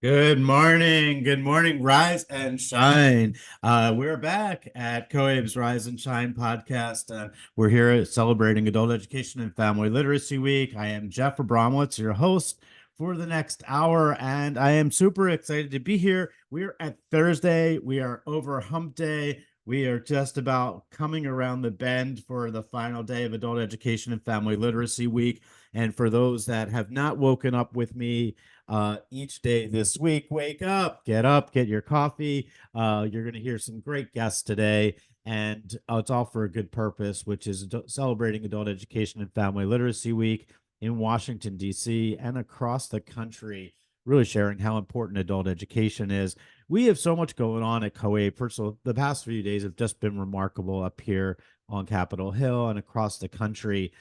Good morning. Good morning. Rise and shine. We're back at COABE's Rise and Shine podcast. We're here celebrating Adult Education and Family Literacy Week. I am Jeff Abramowitz, your host for the next hour, and I am super excited to be here. We're at Thursday. We are over hump day. We are just about coming around the bend for the final day of Adult Education and Family Literacy Week. And for those that have not woken up with me each day this week, wake up, get your coffee. You're going to hear some great guests today, and it's all for a good purpose, which is celebrating Adult Education and Family Literacy Week in Washington, D.C. and across the country, really sharing how important adult education is. We have so much going on at COABE. First of all, the past few days have just been remarkable up here on Capitol Hill and across the country.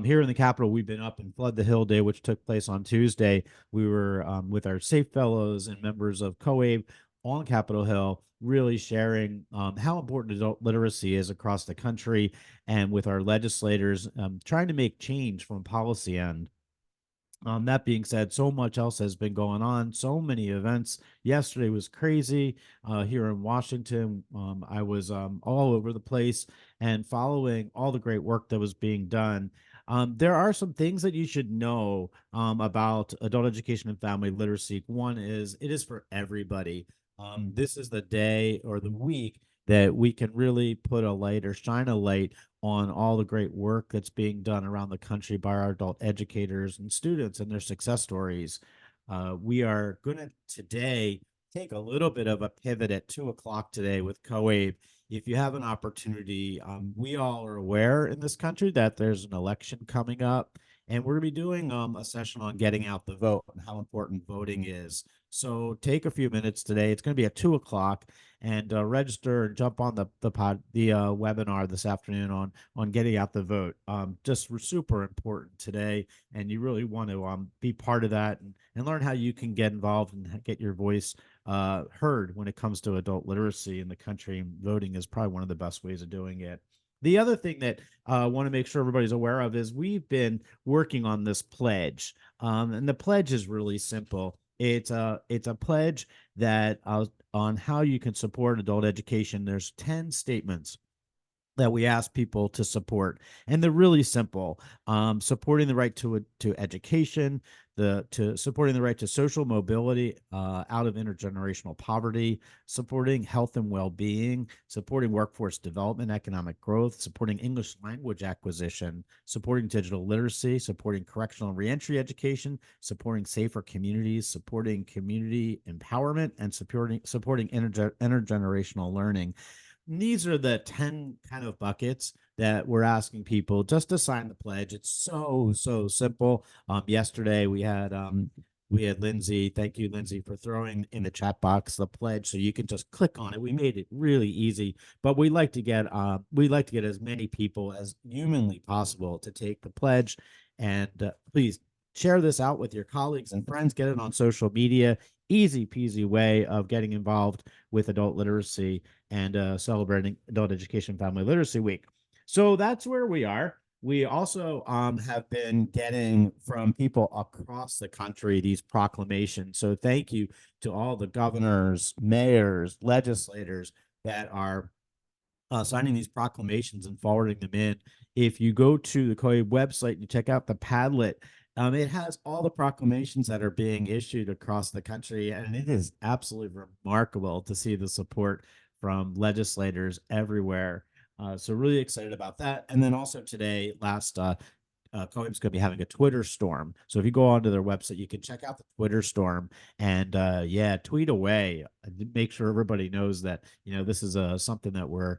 Here in the Capitol, we've been up in Flood the Hill Day, which took place on Tuesday. We were with our SAAEF Fellows and members of COABE on Capitol Hill, really sharing how important adult literacy is across the country, and with our legislators trying to make change from policy end. That being said, so much else has been going on, so many events. Yesterday was crazy here in Washington. I was all over the place and following all the great work that was being done. There are some things that you should know about adult education and family literacy. One is it is for everybody. This is the day or the week that we can really put a light or shine a light on all the great work that's being done around the country by our adult educators and students and their success stories. We are going to today take a little bit of a pivot at 2 o'clock today with COABE. If you have an opportunity, we all are aware in this country that there's an election coming up, and we're going to be doing a session on getting out the vote and how important voting is. So take a few minutes today. It's going to be at 2 o'clock, and register and jump on the webinar this afternoon on getting out the vote. Just super important today, and you really want to be part of that and learn how you can get involved and get your voice heard when it comes to adult literacy in the country. Voting is probably one of the best ways of doing it. The other thing that I want to make sure everybody's aware of is we've been working on this pledge, and the pledge is really simple. It's a pledge that on how you can support adult education. There's 10 statements that we ask people to support, and they're really simple. Supporting the right to education, supporting the right to social mobility out of intergenerational poverty, supporting health and well-being, supporting workforce development, economic growth, supporting English language acquisition, supporting digital literacy, supporting correctional and reentry education, supporting safer communities, supporting community empowerment, and supporting intergenerational learning. These are the 10 kind of buckets that we're asking people just to sign the pledge. It's so simple. Yesterday we had Lindsay. Thank you, Lindsay, for throwing in the chat box the pledge, so you can just click on it. We made it really easy, but we like to get as many people as humanly possible to take the pledge. And please share this out with your colleagues and friends. Get it on social media. Easy peasy way of getting involved with adult literacy and celebrating Adult Education Family Literacy Week. So that's where we are. We also have been getting from people across the country these proclamations. So thank you to all the governors, mayors, legislators that are signing these proclamations and forwarding them in. If you go to the COABE website and you check out the Padlet, it has all the proclamations that are being issued across the country, and it is absolutely remarkable to see the support from legislators everywhere. So really excited about that. And then also today, COABE's going to be having a Twitter storm. So if you go onto their website, you can check out the Twitter storm and tweet away. Make sure everybody knows that this is something that we're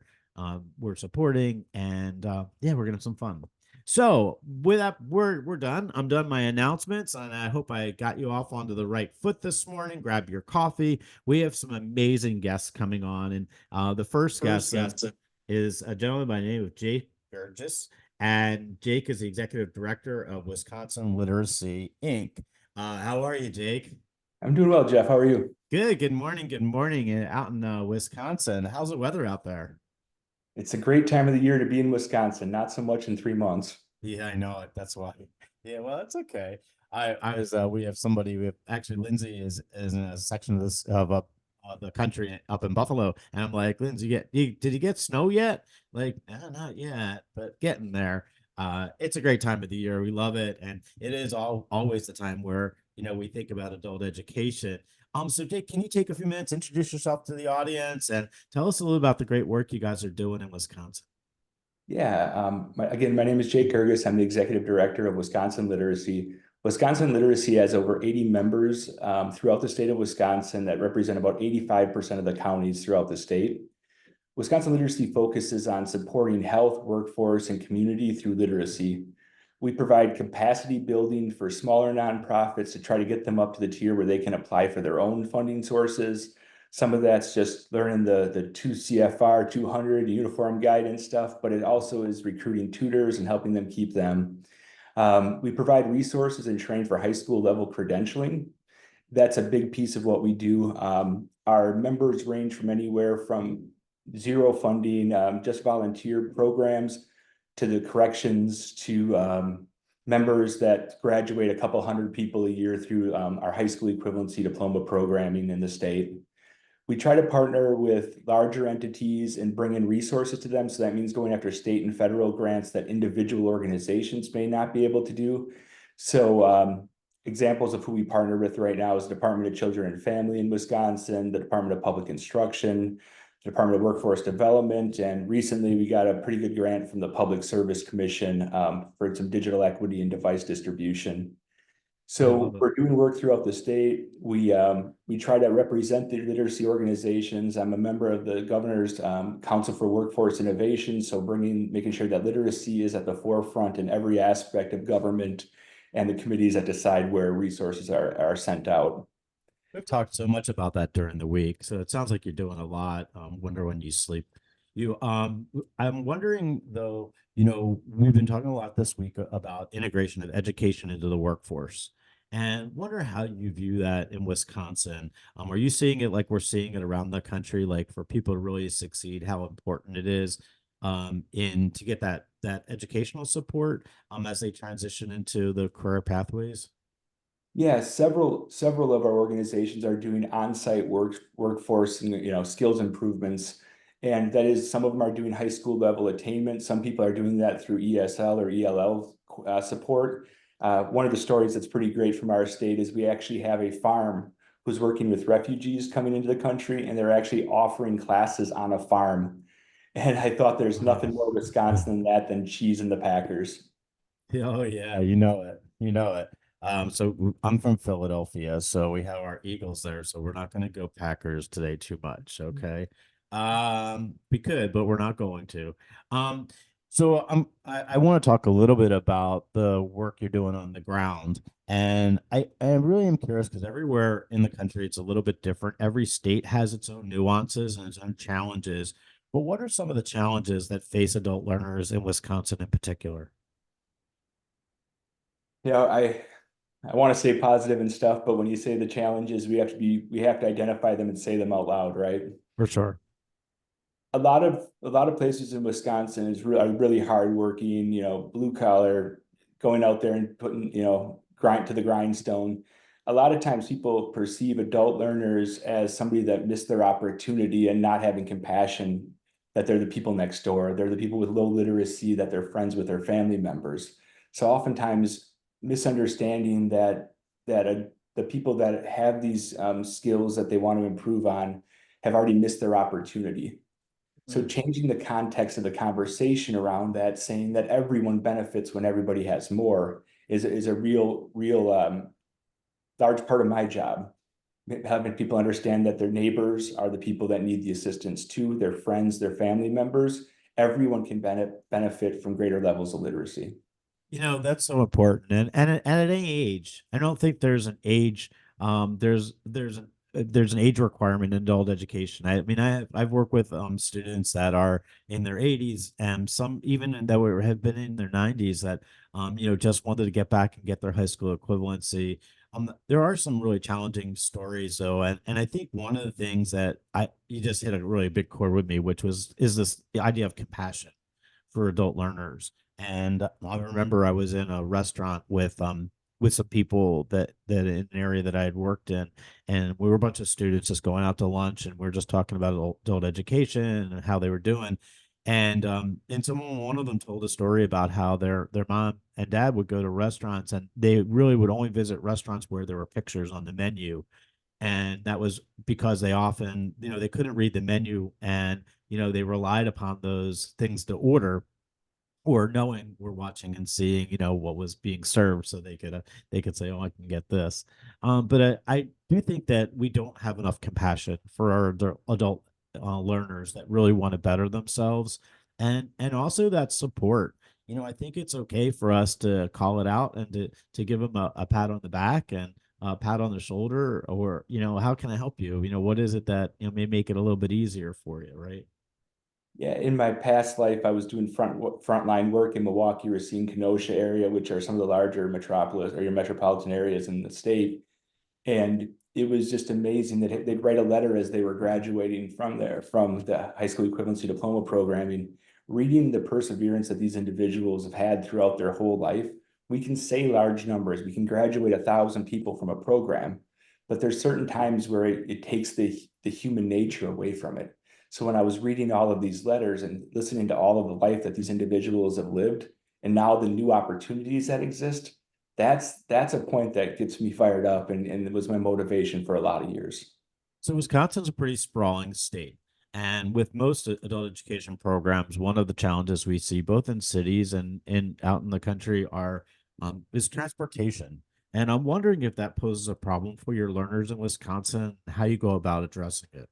supporting, and we're gonna have some fun. So with that, we're done. I'm done my announcements, and I hope I got you off onto the right foot this morning. Grab your coffee. We have some amazing guests coming on, and the first guest is a gentleman by the name of Jake Gorges, and Jake is the executive director of Wisconsin Literacy Inc. How are you, Jake? I'm doing well, Jeff. How are you? Good. Good morning. Good morning. Out in Wisconsin, how's the weather out there? It's a great time of the year to be in Wisconsin, not so much in 3 months. Yeah, I know it. That's why. Yeah, well, it's okay. We have somebody, we have actually Lindsay is in a section of this of up the country up in Buffalo, and I'm like, Lindsay, did you get snow yet? Like, not yet, but getting there. It's a great time of the year. We love it, and it is always the time where we think about adult education. So Jake, can you take a few minutes, introduce yourself to the audience, and tell us a little about the great work you guys are doing in Wisconsin? Yeah. Again, my name is Jake Gorges. I'm the executive director of Wisconsin Literacy. Wisconsin Literacy has over 80 members throughout the state of Wisconsin that represent about 85% of the counties throughout the state. Wisconsin Literacy focuses on supporting health, workforce, and community through literacy. We provide capacity building for smaller nonprofits to try to get them up to the tier where they can apply for their own funding sources. Some of that's just learning the 2 CFR 200 uniform guidance stuff, but it also is recruiting tutors and helping them keep them. We provide resources and train for high school level credentialing. That's a big piece of what we do. Our members range from anywhere from zero funding, just volunteer programs, to the corrections, to members that graduate a couple hundred people a year through our high school equivalency diploma programming in the state. We try to partner with larger entities and bring in resources to them. So that means going after state and federal grants that individual organizations may not be able to do. So examples of who we partner with right now is the Department of Children and Family in Wisconsin, the Department of Public Instruction, the Department of Workforce Development, and recently we got a pretty good grant from the Public Service Commission for some digital equity and device distribution. So we're doing work throughout the state. We try to represent the literacy organizations. I'm a member of the Governor's Council for Workforce Innovation, so making sure that literacy is at the forefront in every aspect of government and the committees that decide where resources are sent out. We've talked so much about that during the week, so it sounds like you're doing a lot. Wonder when you sleep. I'm wondering though, we've been talking a lot this week about integration of education into the workforce, and wonder how you view that in Wisconsin. Are you seeing it like we're seeing it around the country, like for people to really succeed, how important it is in to get that educational support as they transition into the career pathways? Yeah, several of our organizations are doing on-site workforce and skills improvements. And that is, some of them are doing high school level attainment. Some people are doing that through ESL or ELL support. One of the stories that's pretty great from our state is we actually have a farm who's working with refugees coming into the country, and they're actually offering classes on a farm. And I thought there's nothing more Wisconsin than that, than cheese and the Packers. Oh yeah, you know it. You know it. I'm from Philadelphia, so we have our Eagles there, so we're not going to go Packers today too much, okay? We could, but we're not going to. I want to talk a little bit about the work you're doing on the ground. And I really am curious because everywhere in the country it's a little bit different. Every state has its own nuances and its own challenges. But what are some of the challenges that face adult learners in Wisconsin in particular? I want to say positive and stuff, but when you say the challenges, we have to identify them and say them out loud, right? For sure. A lot of places in Wisconsin are really hardworking, blue collar, going out there and putting, grind to the grindstone. A lot of times people perceive adult learners as somebody that missed their opportunity and not having compassion, that they're the people next door. They're the people with low literacy, that they're friends with their family members. So oftentimes misunderstanding that the people that have these skills that they want to improve on have already missed their opportunity. So changing the context of the conversation around that, saying that everyone benefits when everybody has more, is a real large part of my job. Having people understand that their neighbors are the people that need the assistance too, their friends, their family members. Everyone can benefit from greater levels of literacy. That's so important. And at any age, I don't think there's an age. There's an age requirement in adult education. I mean, I've worked with students that are in their 80s, and some even that have been in their 90s that just wanted to get back and get their high school equivalency. There are some really challenging stories though, and I think one of the things that you just hit a really big chord with me, which is this the idea of compassion for adult learners. And I remember I was in a restaurant with with some people that in an area that I had worked in, and we were a bunch of students just going out to lunch, and we are just talking about adult education and how they were doing. And someone, one of them told a story about how their mom and dad would go to restaurants, and they really would only visit restaurants where there were pictures on the menu. And that was because they often, they couldn't read the menu, and they relied upon those things to order, or knowing we're watching and seeing what was being served, so they could say, oh, I can get this. But I do think that we don't have enough compassion for our adult learners that really want to better themselves, and also that support. I think it's okay for us to call it out, and to give them a pat on the back, and a pat on the shoulder, or how can I help you, what is it that may make it a little bit easier for you, right? Yeah, in my past life, I was doing frontline work in Milwaukee, Racine, Kenosha area, which are some of the larger metropolis or your metropolitan areas in the state. And it was just amazing that they'd write a letter as they were graduating from there, from the high school equivalency diploma programming, reading the perseverance that these individuals have had throughout their whole life. We can say large numbers, we can graduate 1,000 people from a program, but there's certain times where it takes the human nature away from it. So when I was reading all of these letters and listening to all of the life that these individuals have lived, and now the new opportunities that exist, that's a point that gets me fired up, and it was my motivation for a lot of years. So Wisconsin's a pretty sprawling state. And with most adult education programs, one of the challenges we see both in cities and out in the country are is transportation. And I'm wondering if that poses a problem for your learners in Wisconsin, how you go about addressing it.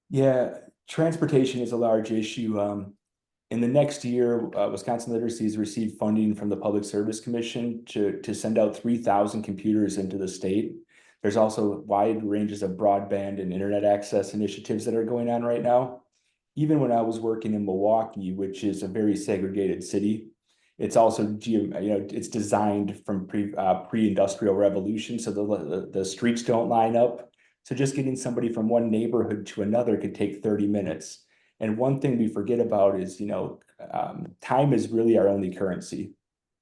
Yeah, transportation is a large issue. In the next year, Wisconsin Literacy has received funding from the Public Service Commission to send out 3,000 computers into the state. There's also wide ranges of broadband and internet access initiatives that are going on right now. Even when I was working in Milwaukee, which is a very segregated city, it's also it's designed from pre-industrial revolution, so the streets don't line up. So just getting somebody from one neighborhood to another could take 30 minutes. And one thing we forget about is, time is really our only currency.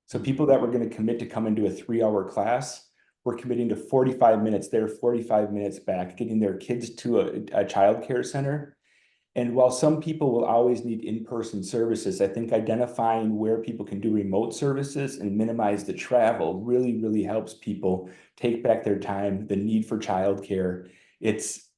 So people that were going to commit to come into a 3-hour class were committing to 45 minutes there, 45 minutes back, getting their kids to a child care center. And while some people will always need in-person services, I think identifying where people can do remote services and minimize the travel really, really helps people take back their time, the need for childcare. It's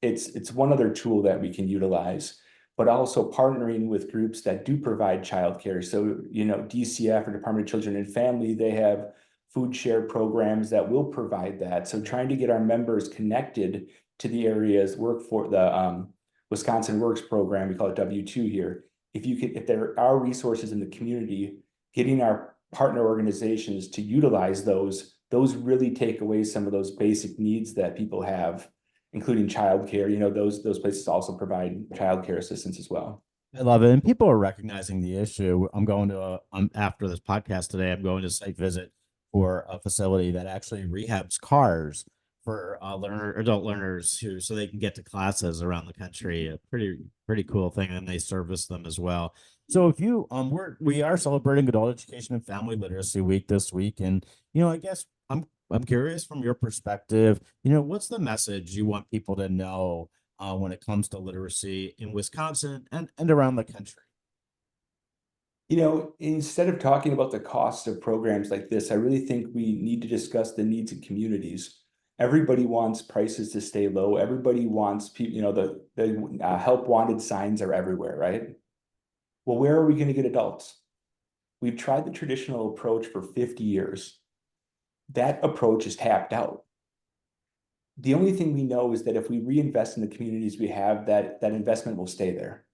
one other tool that we can utilize, but also partnering with groups that do provide childcare. So, DCF, or Department of Children and Family, they have food share programs that will provide that. So trying to get our members connected to the areas, work for the Wisconsin Works program, we call it W2 here. If there are resources in the community, getting our partner organizations to utilize those really take away some of those basic needs that people have, including childcare. Those places also provide childcare assistance as well. I love it. And people are recognizing the issue. I'm going to, after this podcast today, I'm going to site visit for a facility that actually rehabs cars for adult learners so they can get to classes around the country. A pretty cool thing, and they service them as well. So if you we are celebrating Adult Education and Family Literacy Week this week, and I guess I'm curious from your perspective, what's the message you want people to know when it comes to literacy in Wisconsin and around the country? Instead of talking about the cost of programs like this, I really think we need to discuss the needs of communities. Everybody wants prices to stay low. Everybody wants people, the help wanted signs are everywhere, right? Well, where are we going to get adults? We've tried the traditional approach for 50 years. That approach is tapped out. The only thing we know is that if we reinvest in the communities we have, that investment will stay there.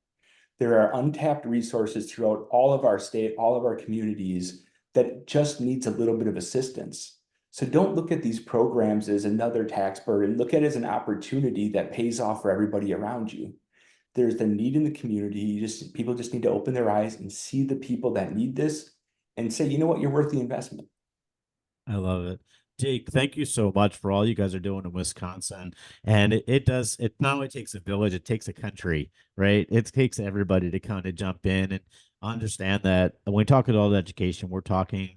There are untapped resources throughout all of our state, all of our communities, that just needs a little bit of assistance. So don't look at these programs as another tax burden. Look at it as an opportunity that pays off for everybody around you. There's the need in the community. People just need to open their eyes and see the people that need this and say, you know what, you're worth the investment. I love it. Jake, thank you so much for all you guys are doing in Wisconsin. And it not only takes a village, it takes a country, right? It takes everybody to kind of jump in. And understand that when we talk adult education, we're talking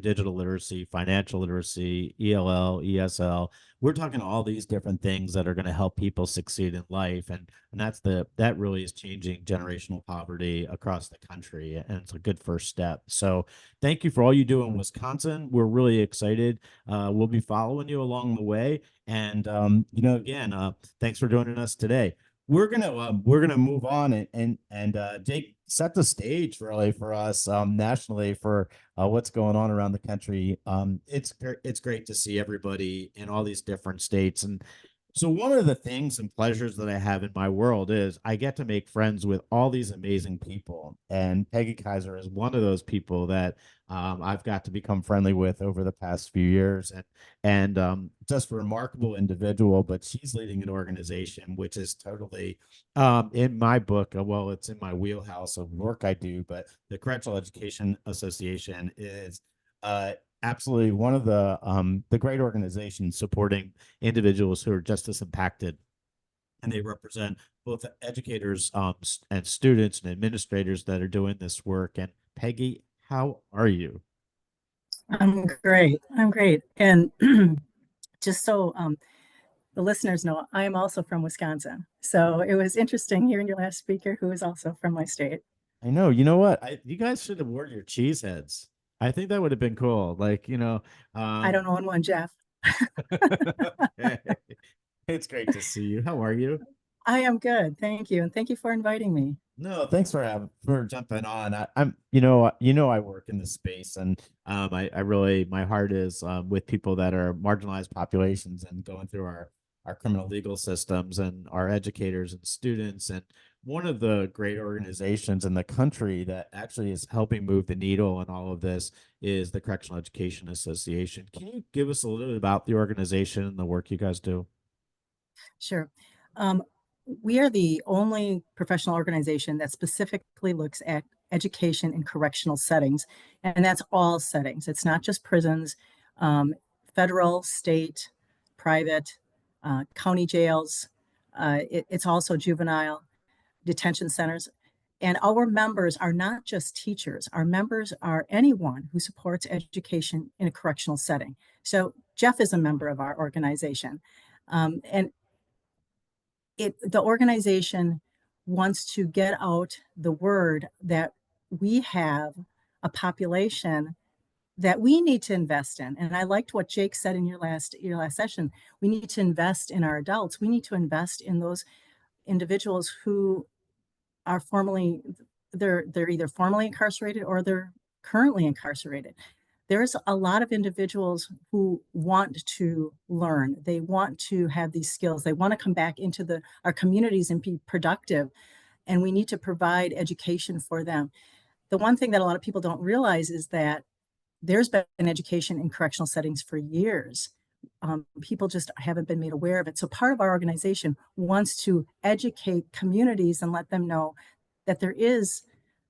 digital literacy, financial literacy, ELL, ESL. We're talking all these different things that are going to help people succeed in life, and that really is changing generational poverty across the country, and it's a good first step. So thank you for all you do in Wisconsin. We're really excited. We'll be following you along the way, and again, thanks for joining us today. We're gonna move on and Jake, set the stage really for us nationally for what's going on around the country. It's great to see everybody in all these different states. And so one of the things and pleasures that I have in my world is I get to make friends with all these amazing people, and Peggy Kaiser is one of those people that I've got to become friendly with over the past few years, and just a remarkable individual. But she's leading an organization which is totally in my book. Well, it's in my wheelhouse of work I do, but the Correctional Education Association is uh, absolutely one of the great organizations supporting individuals who are justice impacted, and they represent both educators and students and administrators that are doing this work. And Peggy, how are you? I'm great. I'm great. And just so the listeners know, I am also from Wisconsin. So it was interesting hearing your last speaker who is also from my state. I know. You know what? You guys should have worn your cheese heads. I think that would have been cool. Like, I don't own one, Jeff. it's great to see you. How are you? I am good. Thank you. And thank you for inviting me. No, thanks for jumping on. I'm I work in this space, and I really, my heart is with people that are marginalized populations and going through our criminal legal systems, and our educators and students. And one of the great organizations in the country that actually is helping move the needle in all of this is the Correctional Education Association. Can you give us a little bit about the organization and the work you guys do? Sure. Um, we are the only professional organization that specifically looks at education in correctional settings, and that's all settings. It's not just prisons, federal, state, private, county jails. It's also juvenile detention centers. And our members are not just teachers. Our members are anyone who supports education in a correctional setting. So Jeff is a member of our organization. And the organization wants to get out the word that we have a population that we need to invest in. And I liked what Jake said in your last session. We need to invest in our adults. We need to invest in those individuals who are they're either formally incarcerated or they're currently incarcerated. There's a lot of individuals who want to learn. They want to have these skills. They want to come back into our communities and be productive. And we need to provide education for them. The one thing that a lot of people don't realize is that there's been education in correctional settings for years. People just haven't been made aware of it. So part of our organization wants to educate communities and let them know that there is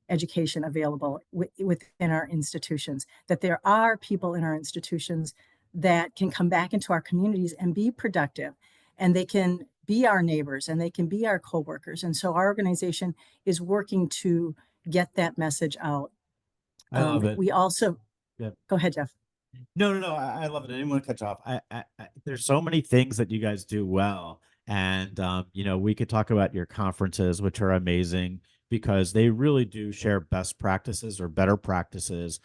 education available within our institutions, that there are people in our institutions that can come back into our communities and be productive, and they can be our neighbors and they can be our coworkers. And so our organization is working to get that message out. I love it. We also, Yeah. Go ahead, Jeff. No. I love it. I didn't want to cut you off. There's so many things that you guys do well, and we could talk about your conferences, which are amazing because they really do share best practices or better practices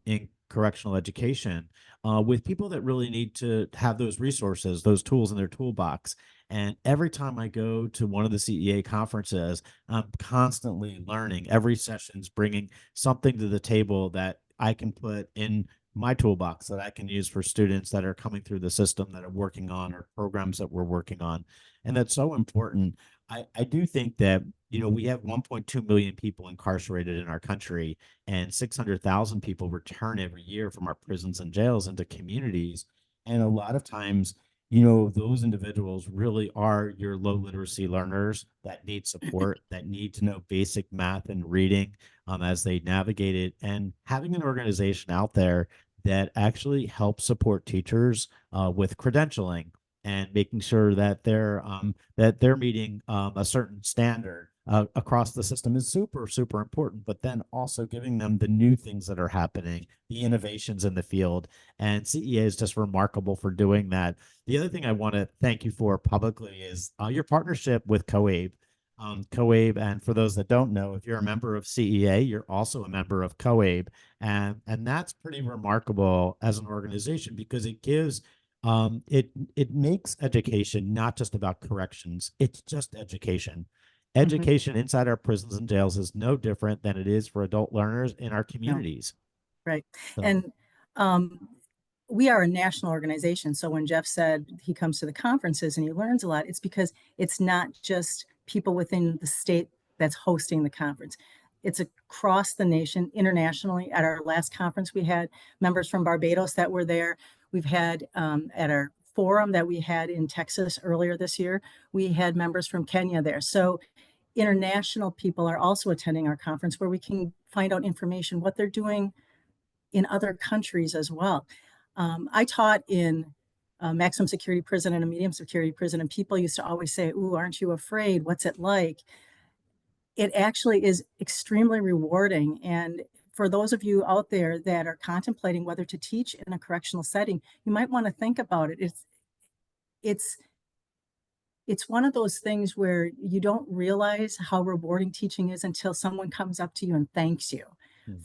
in correctional education with people that really need to have those resources, those tools in their toolbox. And every time I go to one of the CEA conferences, I'm constantly learning. Every session's bringing something to the table that I can put in my toolbox that I can use for students that are coming through the system that are working on, or programs that we're working on. And that's so important. I do think that, we have 1.2 million people incarcerated in our country, and 600,000 people return every year from our prisons and jails into communities. And a lot of times, those individuals really are your low literacy learners that need support, that need to know basic math and reading as they navigate it. And having an organization out there that actually helps support teachers with credentialing and making sure that they're meeting a certain standard across the system is super, super important, but then also giving them the new things that are happening, the innovations in the field. And CEA is just remarkable for doing that. The other thing I want to thank you for publicly is your partnership with COABE. COABE, and for those that don't know, if you're a member of CEA, you're also a member of COABE, and that's pretty remarkable as an organization because it gives it makes education not just about corrections; it's just education. Education inside our prisons and jails is no different than it is for adult learners in our communities. Right. So, And we are a national organization. So when Jeff said he comes to the conferences and he learns a lot, it's because it's not just people within the state that's hosting the conference. It's across the nation, internationally. At our last conference, we had members from Barbados that were there. We've had at our forum that we had in Texas earlier this year, we had members from Kenya there. So international people are also attending our conference where we can find out information, what they're doing in other countries as well. I taught in a maximum security prison and a medium security prison, and people used to always say, "Ooh, aren't you afraid? What's it like?" It actually is extremely rewarding. And for those of you out there that are contemplating whether to teach in a correctional setting, you might want to think about it. It's one of those things where you don't realize how rewarding teaching is until someone comes up to you and thanks you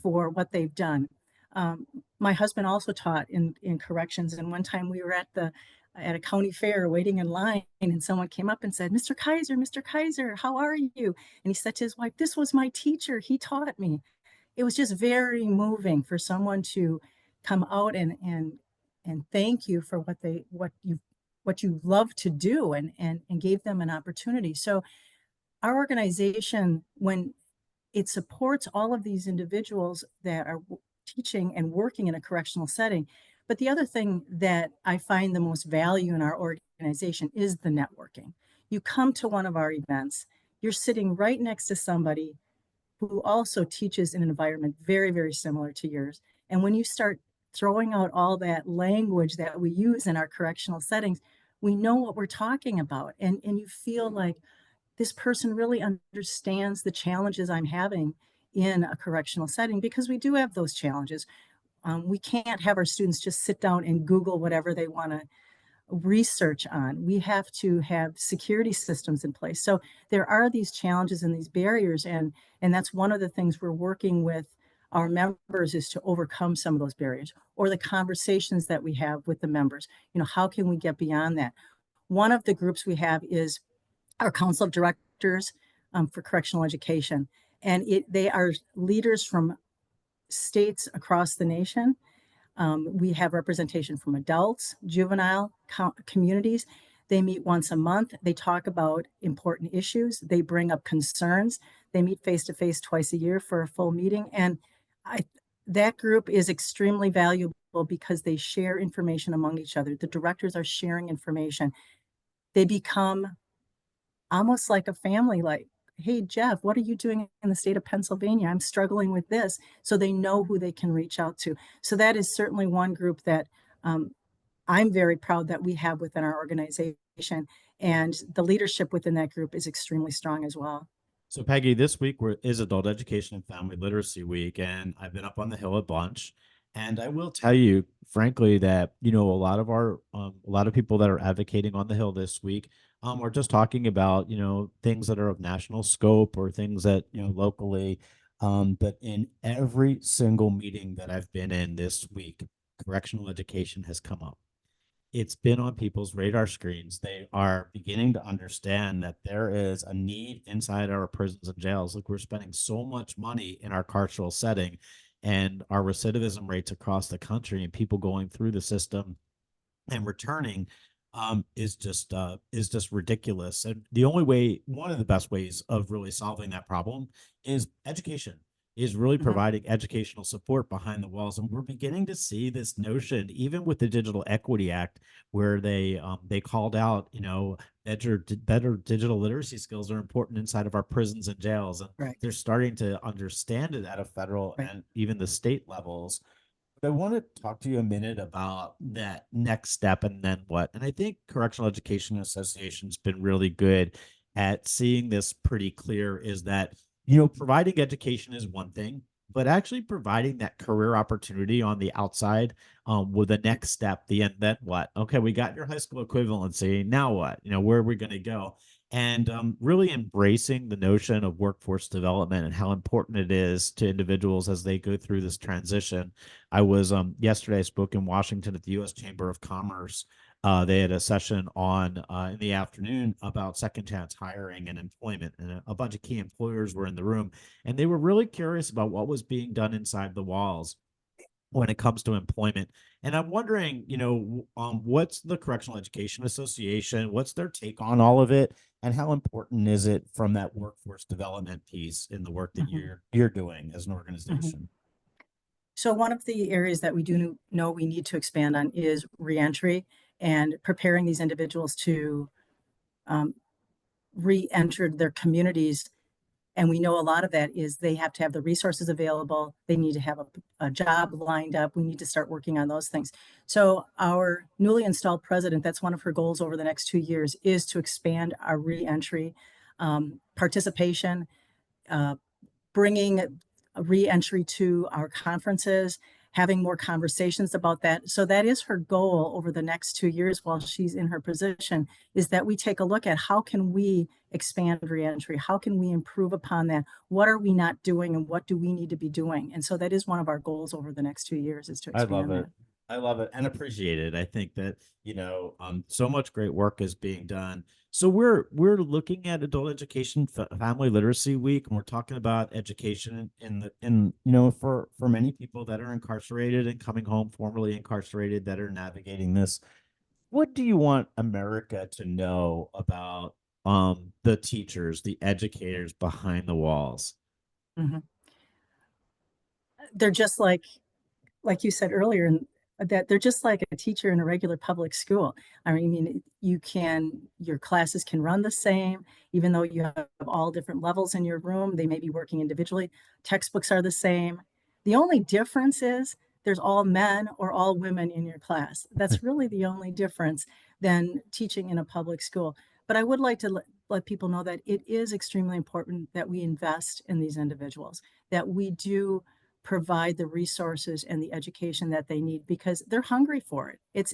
for what they've done. My husband also taught in corrections, and one time we were at a county fair waiting in line, and someone came up and said, Mr. Kaiser, how are you?" And he said to his wife, "This was my teacher. He taught me." It was just very moving for someone to come out and thank you for what you love to do, and gave them an opportunity. So our organization, when it supports all of these individuals that are teaching and working in a correctional setting. But the other thing that I find the most value in our organization is the networking. You come to one of our events, you're sitting right next to somebody who also teaches in an environment very, very similar to yours. And when you start throwing out all that language that we use in our correctional settings, we know what we're talking about. And you feel like this person really understands the challenges I'm having in a correctional setting, because we do have those challenges. We can't have our students just sit down and Google whatever they want to research on. We have to have security systems in place. So there are these challenges and these barriers, and that's one of the things we're working with our members, is to overcome some of those barriers, or the conversations that we have with the members. How can we get beyond that? One of the groups we have is our Council of Directors for Correctional Education. And they are leaders from states across the nation. We have representation from adults, juvenile communities. They meet once a month. They talk about important issues. They bring up concerns. They meet face-to-face twice a year for a full meeting. And that group is extremely valuable because they share information among each other. The directors are sharing information. They become almost like a family, like, "Hey, Jeff, what are you doing in the state of Pennsylvania? I'm struggling with this." So they know who they can reach out to. So that is certainly one group that I'm very proud that we have within our organization. And the leadership within that group is extremely strong as well. So Peggy, this week is Adult Education and Family Literacy Week, and I've been up on the Hill a bunch. And I will tell you, frankly, that a lot of people that are advocating on the Hill this week are just talking about things that are of national scope or things that locally. But in every single meeting that I've been in this week, correctional education has come up. It's been on people's radar screens. They are beginning to understand that there is a need inside our prisons and jails. Like, we're spending so much money in our carceral setting, and our recidivism rates across the country and people going through the system and returning is just ridiculous. And one of the best ways of really solving that problem is education, is really providing educational support behind the walls. And we're beginning to see this notion, even with the Digital Equity Act, where they called out, better digital literacy skills are important inside of our prisons and jails. And they're starting to understand it at a federal and even the state levels. But I want to talk to you a minute about that next step and then what. And I think Correctional Education Association has been really good at seeing this pretty clear is that, providing education is one thing, but actually providing that career opportunity on the outside, with the next step, and then what? Okay, we got your high school equivalency. Now what? Where are we going to go? And really embracing the notion of workforce development and how important it is to individuals as they go through this transition. I was yesterday, I spoke in Washington at the U.S. Chamber of Commerce. They had a session on in the afternoon about second chance hiring and employment, and a bunch of key employers were in the room, and they were really curious about what was being done inside the walls when it comes to employment. And I'm wondering, what's the Correctional Education Association? What's their take on all of it? And how important is it from that workforce development piece in the work that you're doing as an organization? So one of the areas that we do know we need to expand on is reentry and preparing these individuals to re-enter their communities. And we know a lot of that is they have to have the resources available. They need to have a job lined up. We need to start working on those things. So our newly installed president, that's one of her goals over the next 2 years, is to expand our re-entry participation, bringing a re-entry to our conferences, having more conversations about that. So that is her goal over the next 2 years while she's in her position, is that we take a look at how can we expand reentry? How can we improve upon that? What are we not doing and what do we need to be doing? And so that is one of our goals over the next 2 years, is to expand that. I love it and appreciate it. I think that, so much great work is being done. So we're looking at Adult Education Family Literacy Week, and we're talking about education for many people that are incarcerated and coming home formerly incarcerated that are navigating this. What do you want America to know about the teachers, the educators behind the walls? Mm-hmm. They're just like you said earlier, that they're just like a teacher in a regular public school. I mean, your classes can run the same, even though you have all different levels in your room. They may be working individually. Textbooks are the same. The only difference is there's all men or all women in your class. That's really the only difference than teaching in a public school. But I would like to let people know that it is extremely important that we invest in these individuals, that we do provide the resources and the education that they need, because they're hungry for it.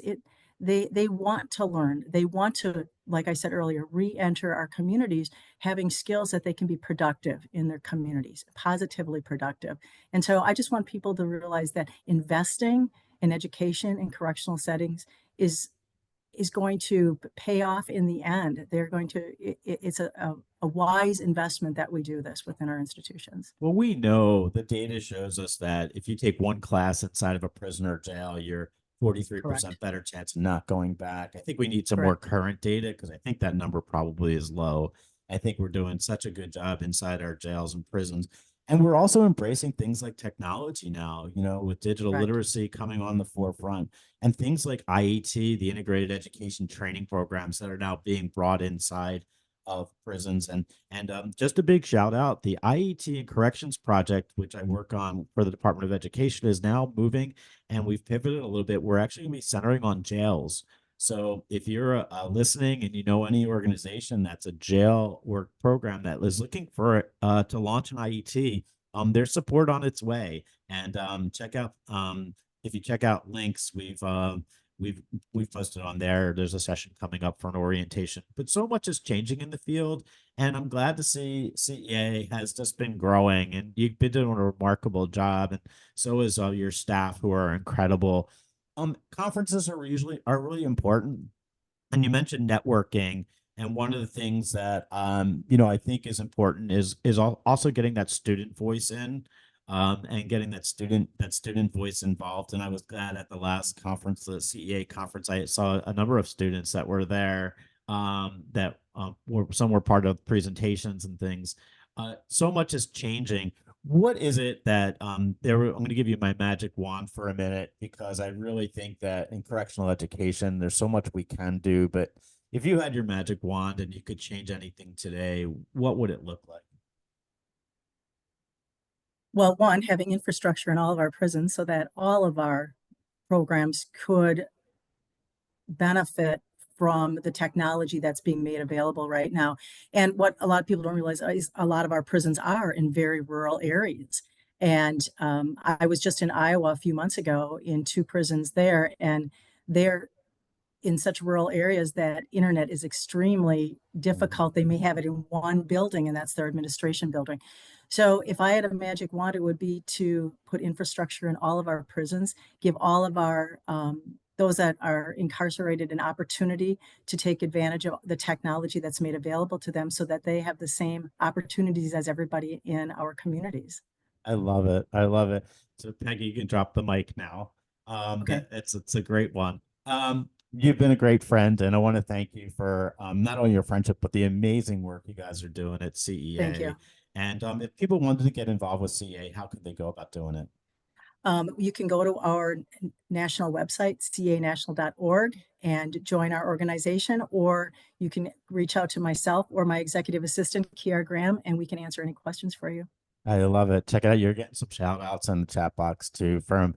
They want to learn. They want to, like I said earlier, re-enter our communities, having skills that they can be productive in their communities, positively productive. And so I just want people to realize that investing in education in correctional settings is going to pay off in the end. It's a wise investment that we do this within our institutions. Well, we know the data shows us that if you take one class inside of a prison or jail, you're 43% better chance of not going back. I think we need some more current data, because I think that number probably is low. I think we're doing such a good job inside our jails and prisons. And we're also embracing things like technology now, with digital literacy coming on the forefront, and things like IET, the integrated education training programs that are now being brought inside of prisons. And just a big shout out, the IET and Corrections Project, which I work on for the Department of Education, is now moving, and we've pivoted a little bit. We're actually going to be centering on jails. So if you're listening and you know any organization that's a jail work program that is looking for to launch an IET, there's support on its way. And check out if you check out links, we've posted on there. There's a session coming up for an orientation. But so much is changing in the field, and I'm glad to see CEA has just been growing, and you've been doing a remarkable job, and so is your staff, who are incredible. Conferences are really important, and you mentioned networking, and one of the things that I think is important is also getting that student voice in, and getting that student voice involved. And I was glad at the last conference, the CEA conference, I saw a number of students that were there, that some were part of presentations and things. So much is changing. What is it that I'm going to give you my magic wand for a minute, because I really think that in correctional education, there's so much we can do. But if you had your magic wand and you could change anything today, what would it look like? Well, one, having infrastructure in all of our prisons so that all of our programs could benefit from the technology that's being made available right now. And what a lot of people don't realize is a lot of our prisons are in very rural areas. And I was just in Iowa a few months ago in 2 prisons there, and they're in such rural areas that internet is extremely difficult. They may have it in one building, and that's their administration building. So if I had a magic wand, it would be to put infrastructure in all of our prisons, give all of our those that are incarcerated an opportunity to take advantage of the technology that's made available to them so that they have the same opportunities as everybody in our communities. I love it. I love it. So Peggy, you can drop the mic now. Okay. It's a great one. You've been a great friend, and I want to thank you for not only your friendship, but the amazing work you guys are doing at CEA. Thank you. And if people wanted to get involved with CEA, how could they go about doing it? You can go to our national website, caanational.org, and join our organization, or you can reach out to myself or my executive assistant, Kiara Graham, and we can answer any questions for you. I love it. Check it out. You're getting some shout outs in the chat box too from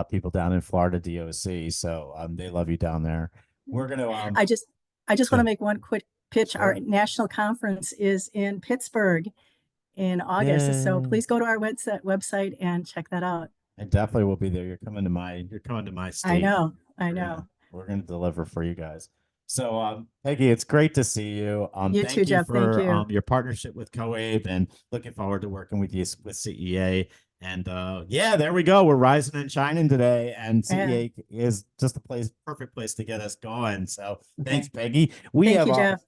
people down in Florida DOC. So they love you down there. We're gonna I just want to make one quick pitch. Sure. Our national conference is in Pittsburgh in August. Yay. So please go to our website and check that out. I definitely will be there. You're coming to my state. I know. We're gonna deliver for you guys. So Peggy, it's great to see you. You too, Jeff. For, thank you. Your partnership with COABE, and looking forward to working with you with CEA. And yeah, there we go. We're rising and shining today, and CEA is just the perfect place to get us going. So thanks, Peggy. Thank you, Jeff.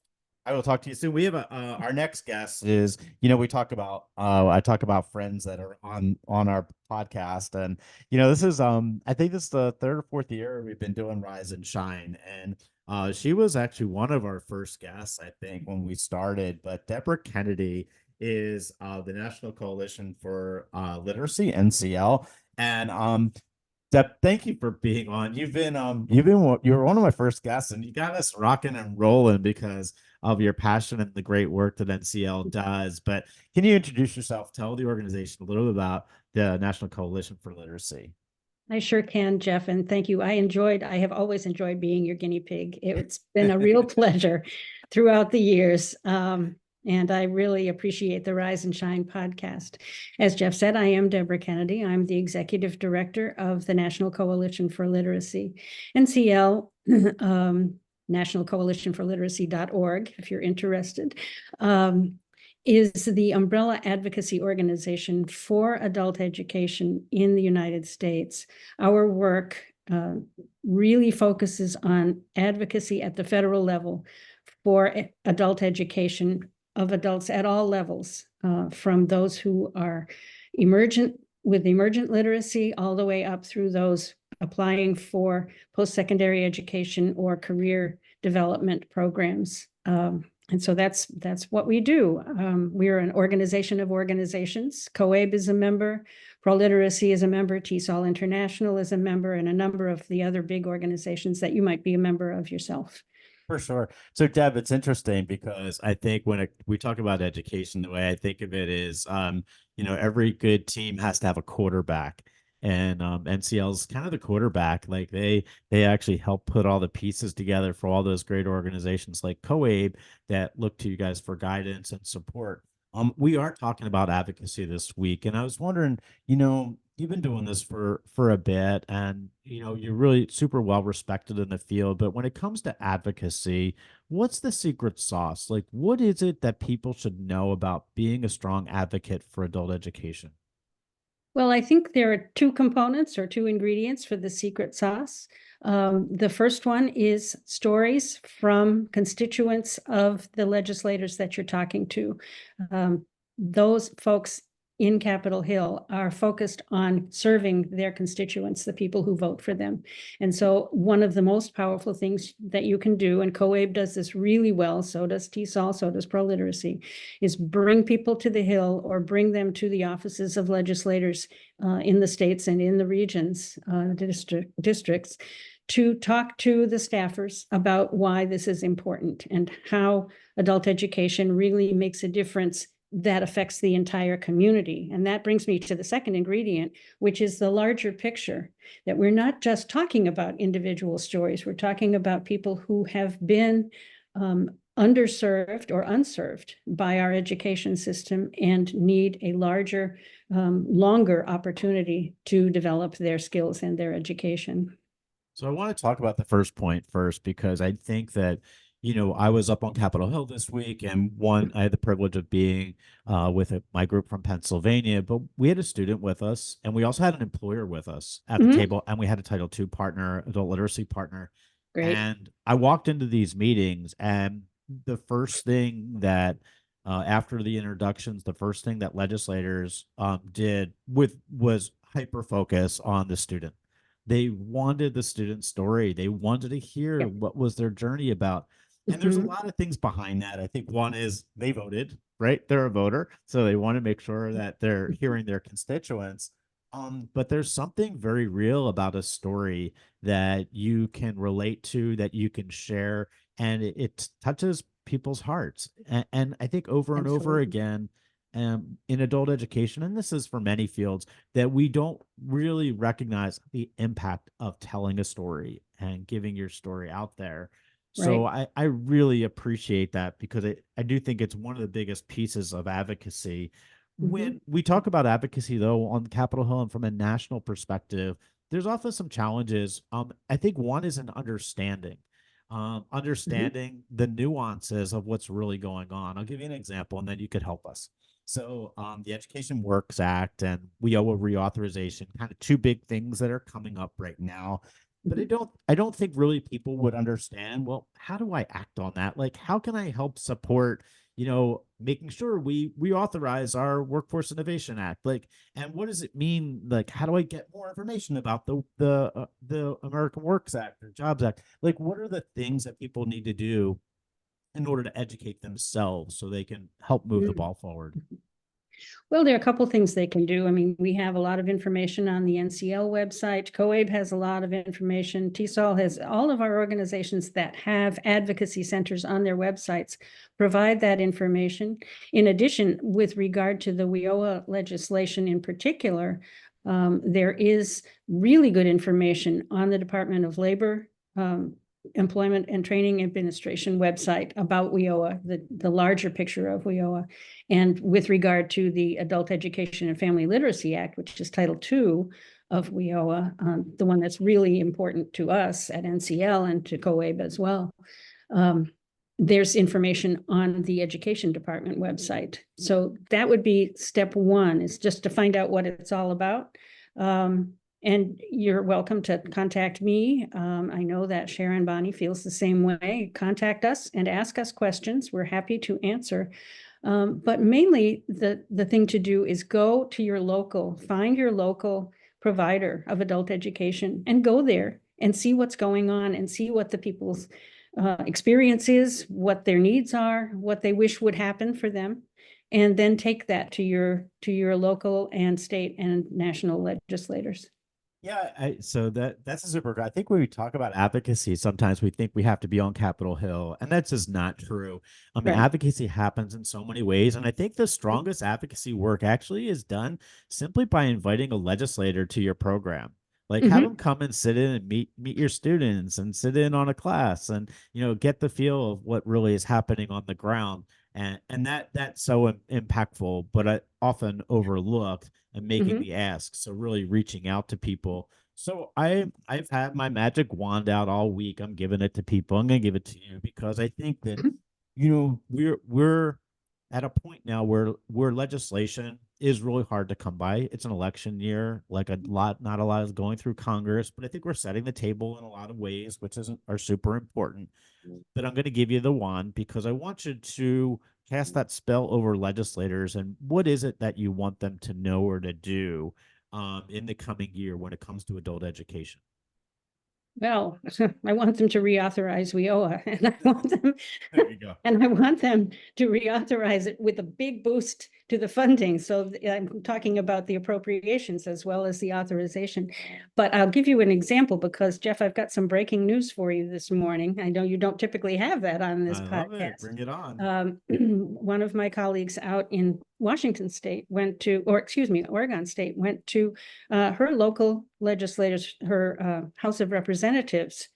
I will talk to you soon. We have our next guest is, we talk about I talk about friends that are on our podcast, and this is I think this is the 3rd or 4th year we've been doing Rise and Shine, and she was actually one of our first guests, I think, when we started. But Deborah Kennedy is the National Coalition for Literacy, NCL, and Deb, thank you for being on. You were one of my first guests, and you got us rocking and rolling because of your passion and the great work that NCL does. But can you introduce yourself, tell the organization a little bit about the National Coalition for Literacy? I sure can, Jeff, and thank you. I have always enjoyed being your guinea pig. It's been a real pleasure throughout the years. And I really appreciate the Rise and Shine podcast. As Jeff said, I am Deborah Kennedy. I'm the executive director of the National Coalition for Literacy. NCL, National Coalition for Literacy.org, if you're interested, is the umbrella advocacy organization for adult education in the United States. Our work really focuses on advocacy at the federal level for adult education of adults at all levels, from those who are emergent literacy all the way up through those applying for post-secondary education or career development programs. And so that's what we do. We're an organization of organizations. COABE is a member, Pro-Literacy is a member, TESOL International is a member, and a number of the other big organizations that you might be a member of yourself. For sure. So Deb, it's interesting because I think when we talk about education, the way I think of it is, every good team has to have a quarterback, and NCL is kind of the quarterback. Like they actually help put all the pieces together for all those great organizations like COABE that look to you guys for guidance and support. We are talking about advocacy this week, and I was wondering, you've been doing this for a bit, and you're really super well respected in the field, but when it comes to advocacy, what's the secret sauce? Like, what is it that people should know about being a strong advocate for adult education? Well, I think there are 2 components or 2 ingredients for the secret sauce. The first one is stories from constituents of the legislators that you're talking to. Those folks in Capitol Hill are focused on serving their constituents, the people who vote for them. And so one of the most powerful things that you can do, and COABE does this really well, so does TESOL, so does Pro-Literacy, is bring people to the Hill or bring them to the offices of legislators in the states and in the regions, districts, to talk to the staffers about why this is important and how adult education really makes a difference that affects the entire community. And that brings me to the second ingredient, which is the larger picture, that we're not just talking about individual stories. We're talking about people who have been underserved or unserved by our education system and need a larger, longer opportunity to develop their skills and their education. So I want to talk about the first point first, because I think that, I was up on Capitol Hill this week, and I had the privilege of being with my group from Pennsylvania, but we had a student with us, and we also had an employer with us at the table, and we had a Title II partner, adult literacy partner. Great. And I walked into these meetings, and the first thing that after the introductions, the first thing that legislators did was hyper focus on the student. They wanted the student story. They wanted to hear what was their journey about. And there's a lot of things behind that. I think one is they voted, right? They're a voter, so they want to make sure that they're hearing their constituents. But there's something very real about a story that you can relate to, that you can share, and it touches people's hearts. And I think over and over again, in adult education, and this is for many fields, that we don't really recognize the impact of telling a story and giving your story out there. So I really appreciate that, because I do think it's one of the biggest pieces of advocacy. When we talk about advocacy, though, on Capitol Hill and from a national perspective, there's often some challenges. I think one is an understanding the nuances of what's really going on. I'll give you an example, and then you could help us. So the Education Works Act and WIOA reauthorization, kind of two big things that are coming up right now. But I don't think really people would understand, well, how do I act on that? Like, how can I help support, making sure we authorize our Workforce Innovation Act? Like, and what does it mean? Like, how do I get more information about the American Works Act or Jobs Act? Like, what are the things that people need to do in order to educate themselves so they can help move the ball forward? Well, there are a couple of things they can do. I mean, we have a lot of information on the NCL website. COABE has a lot of information. TESOL has, all of our organizations that have advocacy centers on their websites provide that information. In addition, with regard to the WIOA legislation in particular, there is really good information on the Department of Labor, Employment and Training Administration website about WIOA, the larger picture of WIOA. And with regard to the Adult Education and Family Literacy Act, which is Title II of WIOA, the one that's really important to us at NCL and to COABE as well, there's information on the Education Department website. So that would be step one, is just to find out what it's all about. And you're welcome to contact me. I know that Sharon Bonney feels the same way. Contact us and ask us questions. We're happy to answer. But mainly the thing to do is go to your local, find your local provider of adult education and go there and see what's going on and see what the people's experience is, what their needs are, what they wish would happen for them. And then take that to your local and state and national legislators. Yeah, so that's a super. I think when we talk about advocacy, sometimes we think we have to be on Capitol Hill, and that's just not true. I mean, advocacy happens in so many ways, and I think the strongest advocacy work actually is done simply by inviting a legislator to your program. Like, have them come and sit in and meet your students and sit in on a class and get the feel of what really is happening on the ground. And that's so impactful, but often overlooked, and making the ask. So really reaching out to people. So I've had my magic wand out all week. I'm giving it to people. I'm going to give it to you because I think that we're at a point now where legislation is really hard to come by. It's an election year, not a lot is going through Congress, but I think we're setting the table in a lot of ways, which are super important. But I'm going to give you the wand because I want you to cast that spell over legislators. And what is it that you want them to know or to do in the coming year when it comes to adult education? Well, I want them to reauthorize WIOA, and I want them, There you go. and I want them to reauthorize it with a big boost to the funding. So I'm talking about the appropriations as well as the authorization. But I'll give you an example because, Jeff, I've got some breaking news for you this morning. I know you don't typically have that on this I love it. podcast. Bring it on. One of my colleagues out in Washington State went to, or excuse me, Oregon State went to her local legislators, her House of Representatives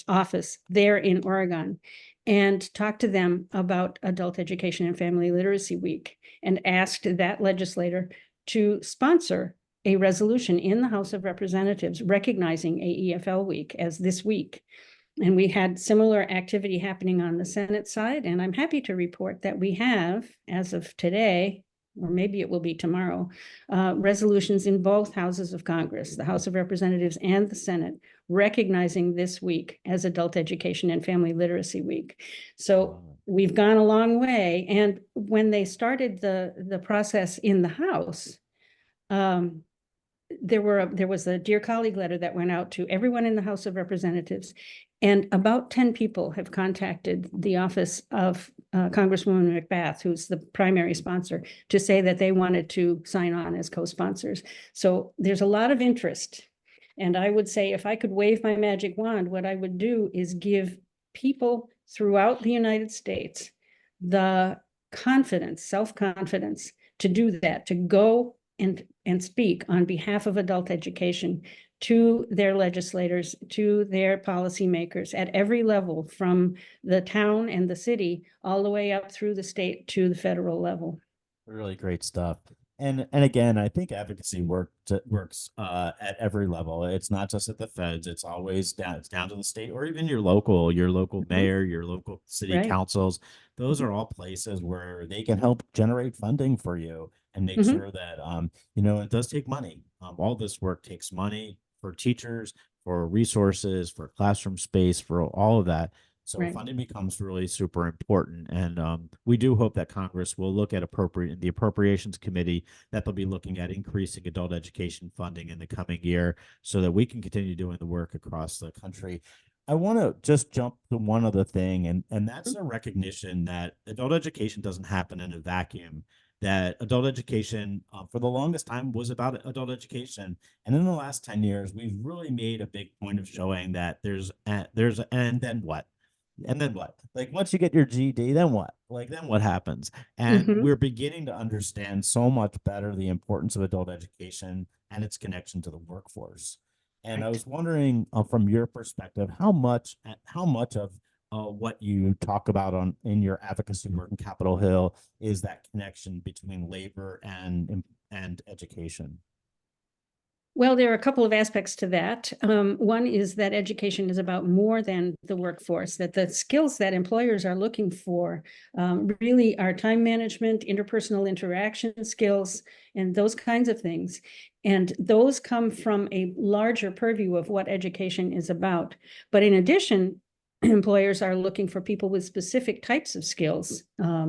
office there in Oregon, and talked to them about Adult Education and Family Literacy Week, and asked that legislator to sponsor a resolution in the House of Representatives recognizing AEFL Week as this week. And we had similar activity happening on the Senate side, and I'm happy to report that we have, as of today, or maybe it will be tomorrow, resolutions in both houses of Congress, the House of Representatives and the Senate, recognizing this week as Adult Education and Family Literacy Week. So we've gone a long way. And when they started the process in the House, there was a Dear Colleague letter that went out to everyone in the House of Representatives, and about 10 people have contacted the office of Congresswoman McBath, who's the primary sponsor, to say that they wanted to sign on as co-sponsors. So there's a lot of interest. And I would say, if I could wave my magic wand, what I would do is give people throughout the United States the confidence, self-confidence to do that, to go and speak on behalf of adult education to their legislators, to their policymakers at every level, from the town and the city all the way up through the state to the federal level. Really great stuff. And again, I think advocacy works at every level. It's not just at the feds. It's always down. It's down to the state, or even your local mayor, your local city councils. Those are all places where they can help generate funding for you and make sure that it does take money. All this work takes money for teachers, for resources, for classroom space, for all of that. So funding becomes really super important. And we do hope that Congress will look at the Appropriations Committee, that they'll be looking at increasing adult education funding in the coming year so that we can continue doing the work across the country. I want to just jump to one other thing, and that's a recognition that adult education doesn't happen in a vacuum. That adult education for the longest time was about adult education. And in the last 10 years, we've really made a big point of showing that and then what? And then what? Like, once you get your GED, then what? Like, then what happens? And we're beginning to understand so much better the importance of adult education and its connection to the workforce. And I was wondering, from your perspective, how much of what you talk about in your advocacy work in Capitol Hill is that connection between labor and education? Well, there are a couple of aspects to that. One is that education is about more than the workforce, that the skills that employers are looking for really are time management, interpersonal interaction skills, and those kinds of things. And those come from a larger purview of what education is about. But in addition, employers are looking for people with specific types of skills,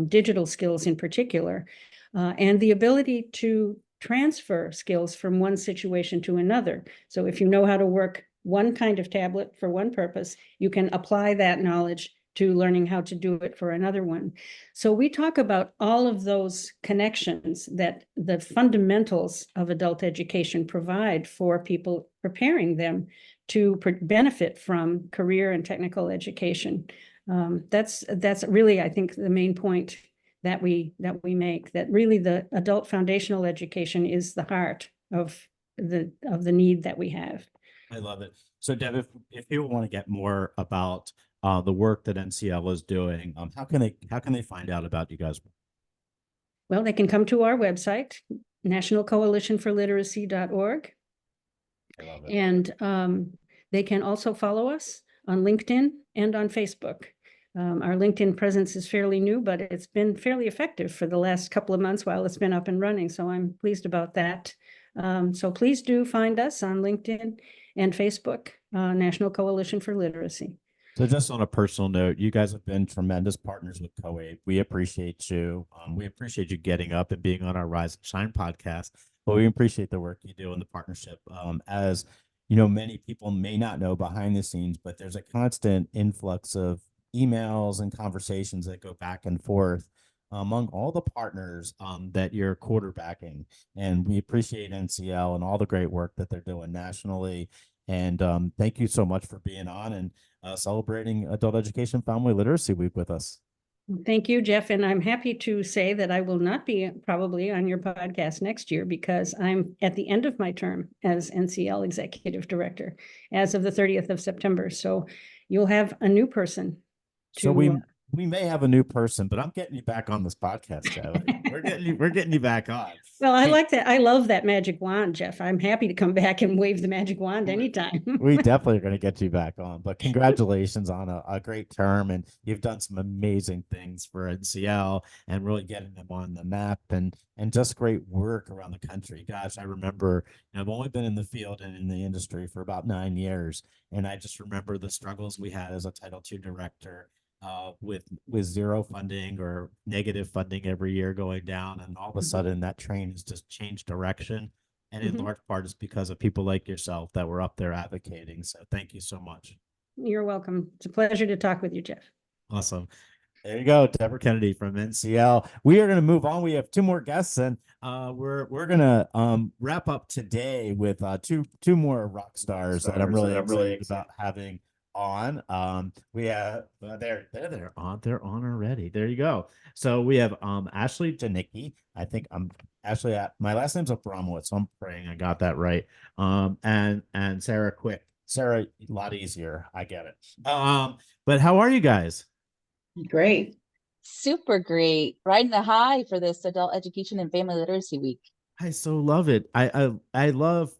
digital skills in particular, and the ability to transfer skills from one situation to another. So if you know how to work one kind of tablet for one purpose, you can apply that knowledge to learning how to do it for another one. So we talk about all of those connections that the fundamentals of adult education provide for people, preparing them to benefit from career and technical education. That's really, I think, the main point that we make, that really the adult foundational education is the heart of the need that we have. I love it. So Deb, if people want to get more about the work that NCL is doing, how can they find out about you guys? Well, they can come to our website, nationalcoalitionforliteracy.org. I love it. And they can also follow us on LinkedIn and on Facebook. Our LinkedIn presence is fairly new, but it's been fairly effective for the last couple of months while it's been up and running. So I'm pleased about that. So please do find us on LinkedIn and Facebook, National Coalition for Literacy. So just on a personal note, you guys have been tremendous partners with COABE. We appreciate you. We appreciate you getting up and being on our Rise and Shine podcast, but we appreciate the work you do in the partnership. As many people may not know behind the scenes, but there's a constant influx of emails and conversations that go back and forth among all the partners that you're quarterbacking. And we appreciate NCL and all the great work that they're doing nationally. And thank you so much for being on and celebrating Adult Education Family Literacy Week with us. Thank you, Jeff. And I'm happy to say that I will not be probably on your podcast next year because I'm at the end of my term as NCL Executive Director as of the 30th of September. So you'll have a new person. So we may have a new person, but I'm getting you back on this podcast, Jeff. We're getting you back on. Well, I like that. I love that magic wand, Jeff. I'm happy to come back and wave the magic wand anytime. We definitely are going to get you back on, but congratulations on a great term. And you've done some amazing things for NCL and really getting them on the map and just great work around the country. Gosh, I remember, I've only been in the field and in the industry for about 9 years. And I just remember the struggles we had as a Title II director with zero funding or negative funding every year going down. And all of a sudden that train has just changed direction. And in large part, it's because of people like yourself that were up there advocating. So thank you so much. You're welcome. It's a pleasure to talk with you, Jeff. Awesome. There you go, Deborah Kennedy from NCL. We are going to move on. We have 2 more guests, and we're going to wrap up today with two more rock stars that I'm really excited about having on. We have they're on already. There you go. So we have Ashley Janicki. I think I'm Ashley. My last name's Abramowitz, so I'm praying I got that right. And Sarah Quick. Sarah, a lot easier. I get it. But how are you guys? Great. Super great. Riding the high for this Adult Education and Family Literacy Week. I so love it. I love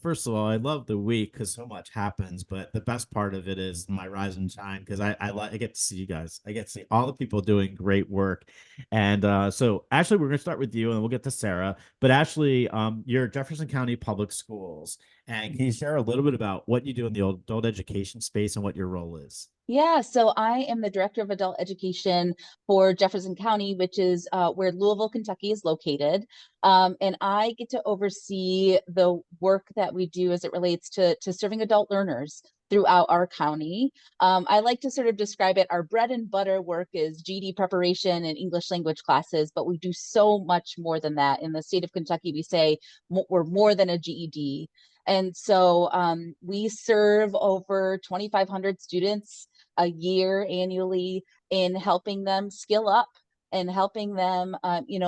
first of all, I love the week because so much happens, but the best part of it is my rise and shine because I get to see you guys. I get to see all the people doing great work. And so Ashley, we're going to start with you and we'll get to Sarah. But Ashley, you're at Jefferson County Public Schools. And can you share a little bit about what you do in the adult education space and what your role is? Yeah, so I am the Director of Adult Education for Jefferson County, which is where Louisville, Kentucky is located. And I get to oversee the work that we do as it relates to serving adult learners throughout our county. I like to sort of describe it, our bread and butter work is GED preparation and English language classes, but we do so much more than that. In the state of Kentucky, we say we're more than a GED. And so we serve over 2,500 students a year annually in helping them skill up and helping them,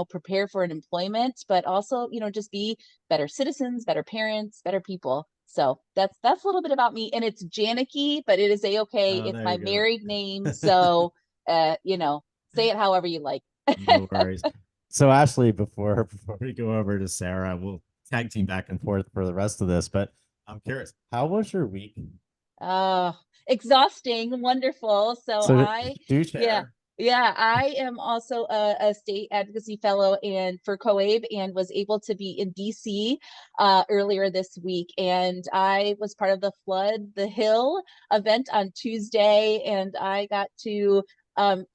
prepare for an employment, but also, just be better citizens, better parents, better people. So that's a little bit about me. And it's Janicki, but it is A-okay. It's my married name. So, say it however you like. No worries. So Ashley, before we go over to Sarah, we'll tag team back and forth for the rest of this, but I'm curious, how was your week? Exhausting, wonderful. So do share. I am also a state advocacy fellow and for COABE and was able to be in DC earlier this week. And I was part of the Flood the Hill event on Tuesday, and I got to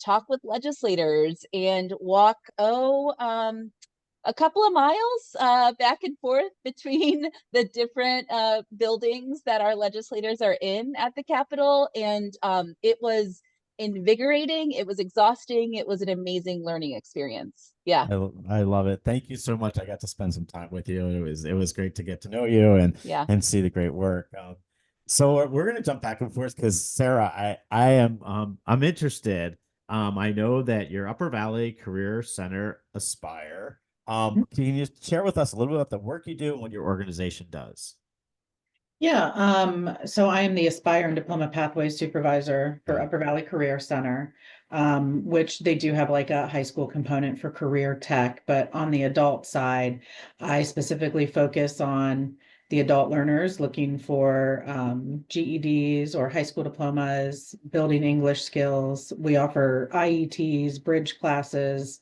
talk with legislators and walk a couple of miles back and forth between the different buildings that our legislators are in at the Capitol. And it was invigorating. It was exhausting. It was an amazing learning experience. Yeah. I love it. Thank you so much. I got to spend some time with you. It was great to get to know you and see the great work. So we're going to jump back and forth because Sarah, I'm interested. I know that your Upper Valley Career Center Aspire. Can you share with us a little bit about the work you do and what your organization does? Yeah, so I am the Aspire and Diploma Pathways Supervisor for Upper Valley Career Center, which they do have like a high school component for career tech, but on the adult side, I specifically focus on the adult learners looking for GEDs or high school diplomas, building English skills. We offer IETs, bridge classes,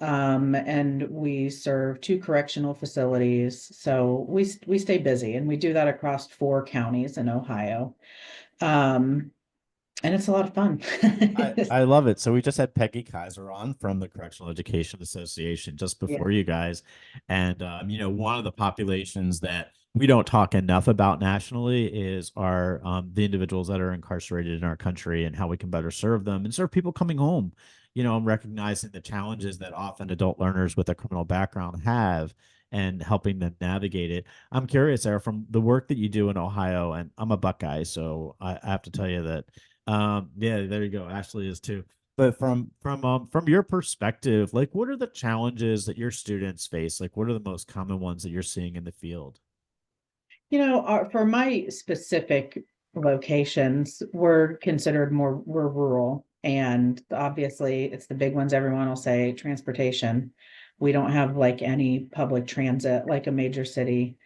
and we serve 2 correctional facilities. So we stay busy, and we do that across 4 counties in Ohio. And it's a lot of fun. I love it. So we just had Peggy Kaiser on from the Correctional Education Association just before you guys. And, one of the populations that we don't talk enough about nationally is our the individuals that are incarcerated in our country and how we can better serve them and serve people coming home. I'm recognizing the challenges that often adult learners with a criminal background have and helping them navigate it. I'm curious, Sarah, from the work that you do in Ohio, and I'm a Buckeye, so I have to tell you that yeah, there you go. Ashley is too. But from your perspective, like what are the challenges that your students face? Like what are the most common ones that you're seeing in the field? For my specific locations, we're considered we're rural. And obviously, it's the big ones everyone will say, transportation. We don't have like any public transit like a major city.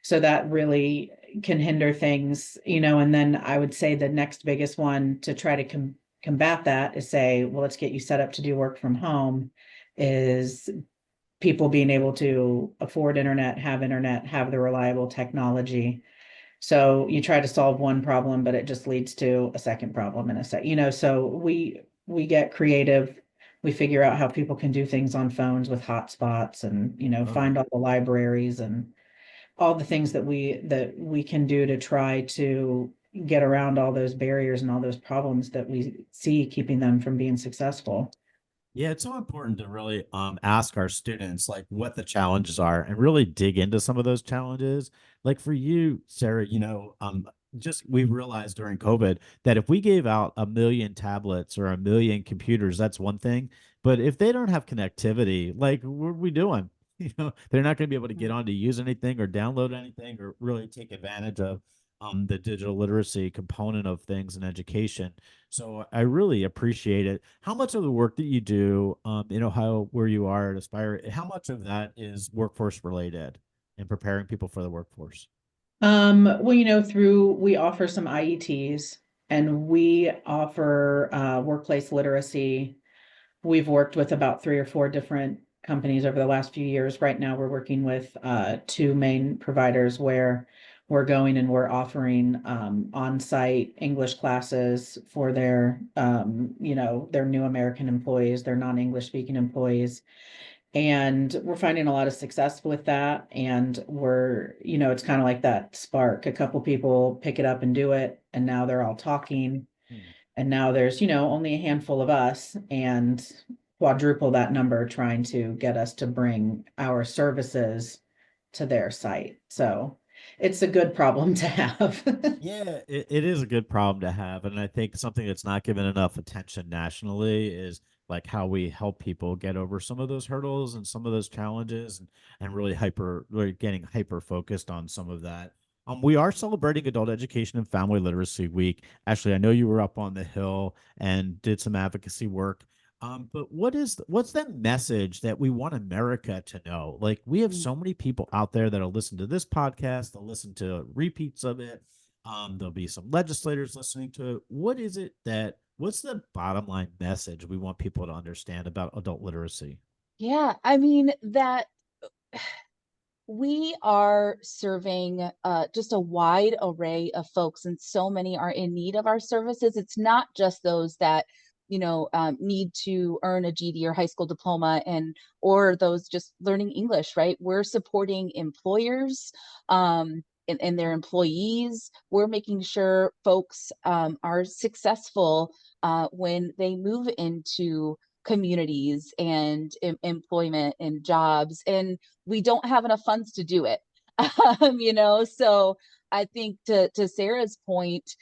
So that really can hinder things, and then I would say the next biggest one to try to combat that is say, well, let's get you set up to do work from home, is people being able to afford internet, have the reliable technology. So you try to solve one problem, but it just leads to a second problem in a sec. So we get creative. We figure out how people can do things on phones with hotspots, and find all the libraries and all the things that we can do to try to get around all those barriers and all those problems that we see keeping them from being successful. Yeah, it's so important to really ask our students like what the challenges are and really dig into some of those challenges. Like for you, Sarah, just we realized during COVID that if we gave out 1 million tablets or 1 million computers, that's one thing. But if they don't have connectivity, like what are we doing? They're not going to be able to get on to use anything or download anything or really take advantage of the digital literacy component of things in education. So I really appreciate it. How much of the work that you do in Ohio, where you are at Aspire, how much of that is workforce related and preparing people for the workforce? Well, we offer some IETs, and we offer workplace literacy. We've worked with about 3 or 4 different companies over the last few years. Right now, we're working with 2 main providers where we're going and we're offering on-site English classes for their new American employees, their non-English speaking employees. And we're finding a lot of success with that. And it's kind of like that spark. A couple people pick it up and do it, and now they're all talking. And now there's, only a handful of us, and quadruple that number trying to get us to bring our services to their site. So it's a good problem to have. Yeah, it is a good problem to have. And I think something that's not given enough attention nationally is like how we help people get over some of those hurdles and some of those challenges and really getting hyper focused on some of that. We are celebrating Adult Education and Family Literacy Week. Ashley, I know you were up on the Hill and did some advocacy work. But what's that message that we want America to know? Like we have so many people out there that'll listen to this podcast, they'll listen to repeats of it. There'll be some legislators listening to it. What's the bottom line message we want people to understand about adult literacy? Yeah, I mean that we are serving just a wide array of folks, and so many are in need of our services. It's not just those that need to earn a GED or high school diploma, or those just learning English, right? We're supporting employers and their employees. We're making sure folks are successful when they move into communities and employment and jobs, and we don't have enough funds to do it. So I think to Sarah's point,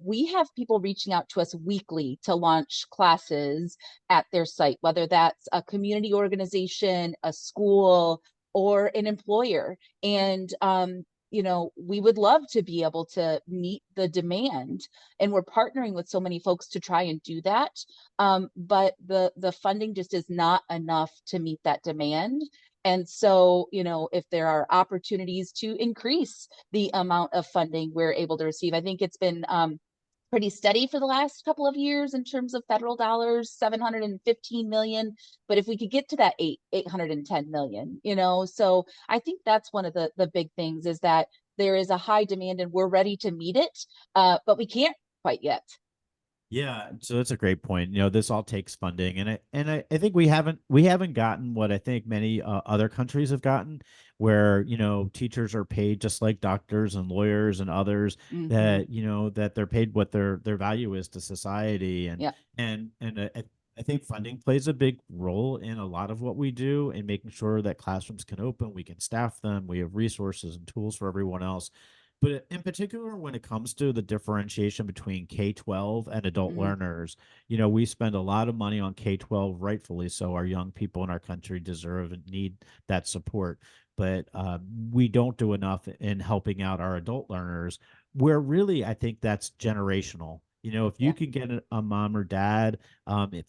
we have people reaching out to us weekly to launch classes at their site, whether that's a community organization, a school, or an employer. And we would love to be able to meet the demand, and we're partnering with so many folks to try and do that. But the funding just is not enough to meet that demand. And so, if there are opportunities to increase the amount of funding we're able to receive, I think it's been pretty steady for the last couple of years in terms of federal dollars, 715 million. But if we could get to that 810 million, so I think that's one of the big things, is that there is a high demand and we're ready to meet it, but we can't quite yet. Yeah, so that's a great point. This all takes funding, and I think we haven't gotten what I think many other countries have gotten, where teachers are paid just like doctors and lawyers and others, Mhm. that they're paid what their value is to society, and Yeah. I think funding plays a big role in a lot of what we do, in making sure that classrooms can open, we can staff them, we have resources and tools for everyone else. But in particular, when it comes to the differentiation between K-12 and adult Mhm. learners, we spend a lot of money on K-12, rightfully so. Our young people in our country deserve and need that support. But we don't do enough in helping out our adult learners, where really I think that's generational. If you Yeah. can get a mom or dad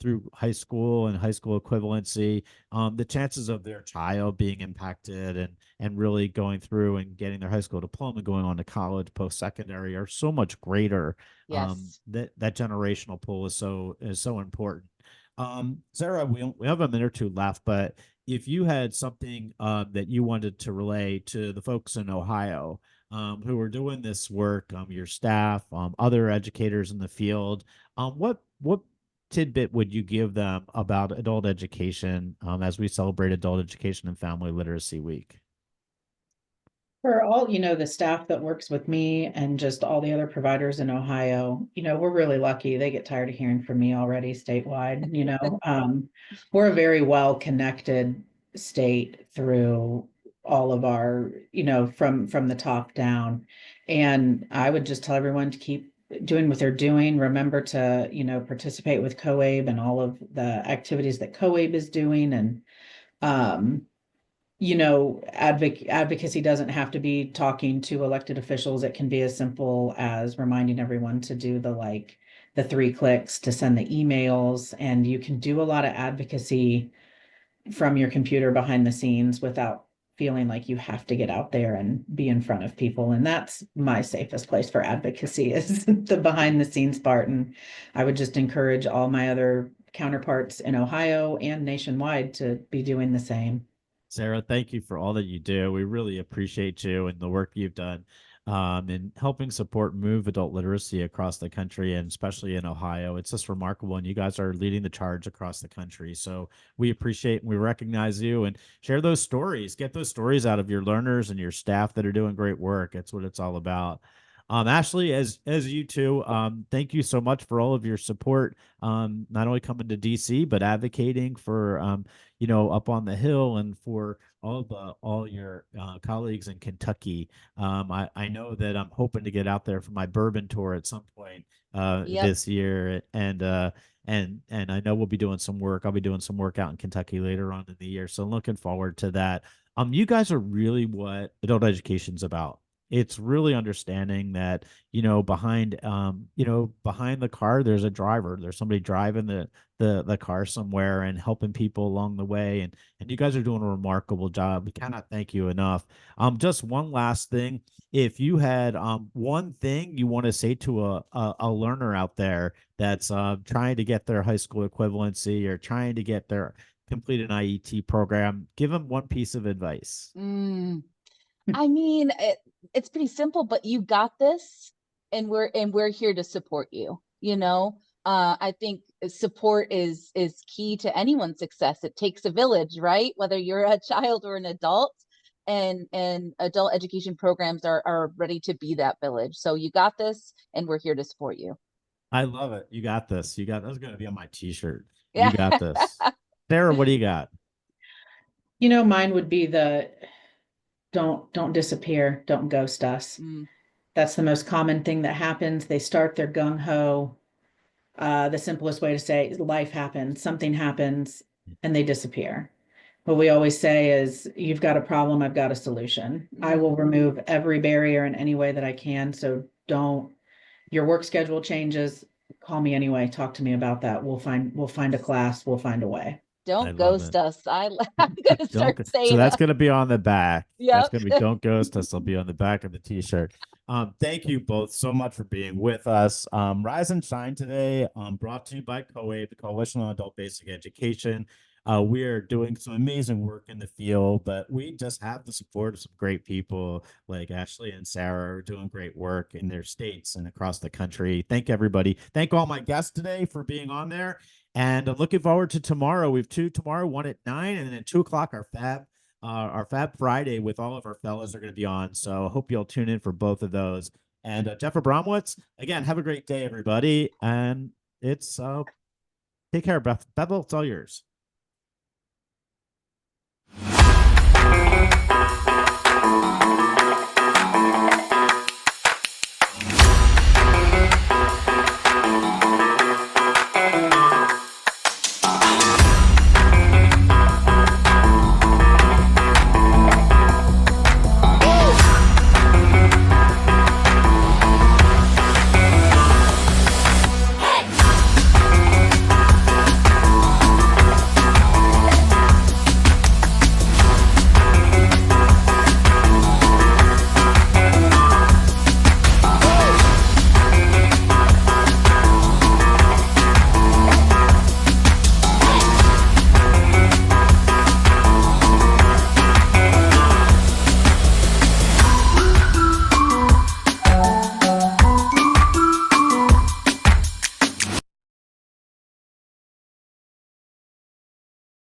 through high school and high school equivalency, the chances of their child being impacted and really going through and getting their high school diploma, going on to college, post-secondary, are so much greater. Yes. That generational pool is so important. Sarah, we have a minute or two left, but if you had something that you wanted to relay to the folks in Ohio who are doing this work, your staff, other educators in the field, what tidbit would you give them about adult education as we celebrate Adult Education and Family Literacy Week? For all, the staff that works with me and just all the other providers in Ohio, we're really lucky. They get tired of hearing from me already statewide, we're a very well-connected state through all of our, from the top down. And I would just tell everyone to keep doing what they're doing. Remember to, participate with COABE and all of the activities that COABE is doing. And, advocacy doesn't have to be talking to elected officials. It can be as simple as reminding everyone to do the 3 clicks to send the emails. And you can do a lot of advocacy from your computer behind the scenes without feeling like you have to get out there and be in front of people. And that's my safest place for advocacy, is the behind the scenes part. And I would just encourage all my other counterparts in Ohio and nationwide to be doing the same. Sarah, thank you for all that you do. We really appreciate you and the work you've done in helping support move adult literacy across the country, and especially in Ohio. It's just remarkable, and you guys are leading the charge across the country. So we appreciate and we recognize you, and share those stories. Get those stories out of your learners and your staff that are doing great work. That's what it's all about. Ashley, as you too, thank you so much for all of your support. Not only coming to DC, but advocating for up on the Hill, and for all your colleagues in Kentucky. I know that I'm hoping to get out there for my bourbon tour at some point Yep. this year, and I know we'll be doing some work. I'll be doing some work out in Kentucky later on in the year, so looking forward to that. You guys are really what adult education's about. It's really understanding that behind the car there's a driver, there's somebody driving the car somewhere and helping people along the way, and you guys are doing a remarkable job. We cannot thank you enough. Just one last thing, if you had one thing you want to say to a learner out there that's trying to get their high school equivalency, or trying to get their complete an IET program, give them one piece of advice. I mean, it's pretty simple, but you got this, and we're here to support you. I think support is key to anyone's success. It takes a village, right? Whether you're a child or an adult, and adult education programs are ready to be that village. So you got this, and we're here to support you. I love it. You got this. That's going to be on my t-shirt. Yeah. You got this. Sarah, what do you got? Mine would be don't disappear, don't ghost us. That's the most common thing that happens. They start their gung-ho. The simplest way to say it is life happens, something happens, and they disappear. What we always say is, you've got a problem, I've got a solution. I will remove every barrier in any way that I can. So your work schedule changes, call me anyway, talk to me about that. We'll find a class, we'll find a way. Don't ghost us. I'm gonna start saying so that's gonna be on the back. Yep. That's gonna be "Don't Ghost Us." It'll be on the back of the t-shirt. Thank you both so much for being with us. Rise and Shine today, brought to you by COABE, the Coalition on Adult Basic Education. We are doing some amazing work in the field, but we just have the support of some great people like Ashley and Sarah are doing great work in their states and across the country. Thank everybody. Thank all my guests today for being on there. And I'm looking forward to tomorrow. We have two tomorrow, one at 9, and then at 2 o'clock, our Fab Friday with all of our fellows are going to be on. So I hope you'll tune in for both of those. And Jeff Abramowitz, again, have a great day, everybody. And it's take care, Beth. Bethel, it's all yours.